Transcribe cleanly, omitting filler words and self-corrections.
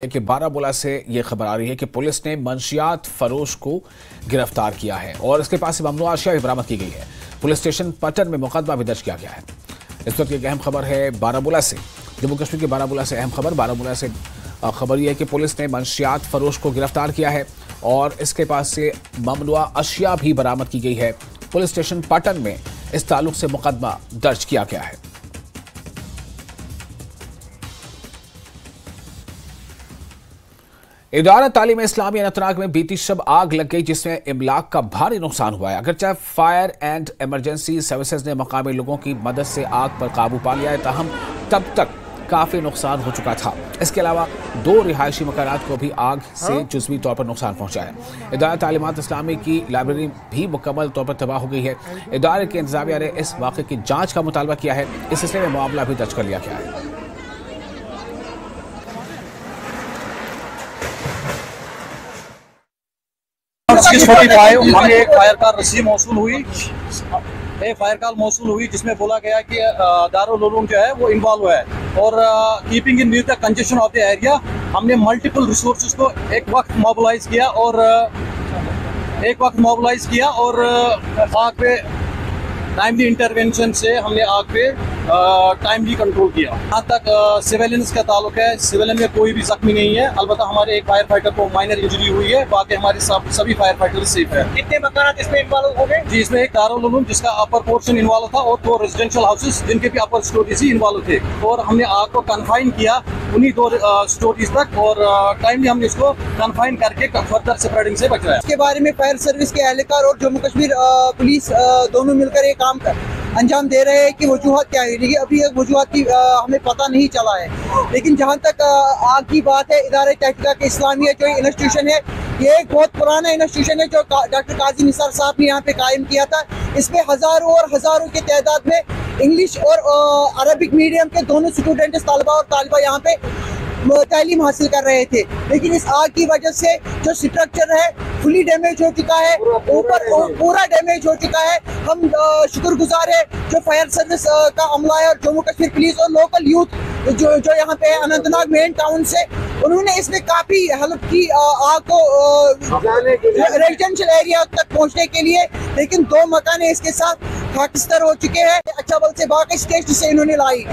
कि बारामूला से ये खबर आ रही है कि पुलिस ने मंशियात फरोश को गिरफ्तार किया है और इसके पास से ममनुआ अशिया भी बरामद की गई है। पुलिस स्टेशन पटन में मुकदमा भी दर्ज किया गया है। इस वक्त एक अहम खबर है बारामूला से, जम्मू कश्मीर के बारामूला से अहम खबर। बारामूला से खबर यह है कि पुलिस ने मंशियात फरोश को गिरफ्तार किया है और इसके पास से ममनुआ अशिया भी बरामद की गई है। पुलिस स्टेशन पटन में इस ताल्लुक से मुकदमा दर्ज किया गया है। इदारा तालीम इस्लामी अनंतनाग में बीती शब आग लग गई, जिसमें इमलाक का भारी नुकसान हुआ है। अगरचे फायर एंड इमरजेंसी सर्विसेज ने मकामी लोगों की मदद से आग पर काबू पा लिया है, ताहम तब तक काफी नुकसान हो चुका था। इसके अलावा 2 रिहायशी मकानात को भी आग से जुज़वी तौर पर नुकसान पहुंचा है। इदारा तालीमात इस्लामी की लाइब्रेरी भी मुकम्मल तौर पर तबाह हो गई है। इदारे के इंतजामिया ने इस वाक़े की जाँच का मुतालबा किया है। इस सिलसिले में मामला भी दर्ज कर लिया गया है। हमें एक फायर कार रसीद मौसूल हुई, जिसमें बोला गया कि दारुल उलूम जो है वो इन्वॉल्व है और keeping in view the congestion of the area हमने मल्टीपल रिसोर्सेज को एक वक्त मोबिलाइज किया और आग पे टाइमली इंटरवेंशन से हमने आग पे टाइमली कंट्रोल किया। यहाँ तक सिविलियंस का ताल्लुक है, सिविलियन में कोई भी जख्मी नहीं है। अलबत्ता हमारे एक फायर फाइटर को माइनर इंजरी हुई है, बाकी हमारे सभी फायर फाइटर सेफ है। कितने मकान इसमें इन्वॉल्व हो गए? जी, इसमें एक दारुल उलूम जिसका अपर पोर्शन इन्वॉल्व था और 2 रेजिडेंशियल हाउसेस जिनके भी अपर स्टोरीज ही इन्वॉल्व थे और हमने आग को कन्फाइन किया उन्हीं 2 स्टोरीज तक और टाइमली हमने इसको कन्फाइन करके फर्दर स्प्रेडिंग से बचाया। इसके बारे में फायर सर्विस के एहलकार और जम्मू कश्मीर पुलिस दोनों मिलकर ये काम अंजाम दे रहे हैं कि वजूहत क्या है। लेकिन अभी एक वजूहत की हमें पता नहीं चला है। लेकिन जहाँ तक आग की बात है, इदारे तहकीकात इस्लामिया जो इंस्टीट्यूशन है, ये एक बहुत पुराना इंस्टीट्यूशन है जो डॉक्टर काजी निसार साहब ने यहाँ पे कायम किया था। इसमें हज़ारों और हज़ारों की तादाद में इंग्लिश और अरबिक मीडियम के दोनों स्टूडेंट तालबा और तालिबा यहाँ पे तालीम हासिल कर रहे थे। लेकिन इस आग की वजह से जो स्ट्रक्चर है फुली डैमेज हो चुका है, ऊपर पूरा डैमेज हो चुका है। हम शुक्रगुजार है जो फायर सर्विस का अमला है और जम्मू कश्मीर पुलिस और लोकल यूथ जो यहाँ पे अनंतनाग मेन टाउन से, उन्होंने इसमें काफी हेल्प की आग को रेजिडेंशियल एरिया तक पहुँचने के लिए। लेकिन 2 मकान इसके साथ खाकिस्तर हो चुके हैं। अच्छा बल से बाकी स्टेशन से इन्होंने लाई।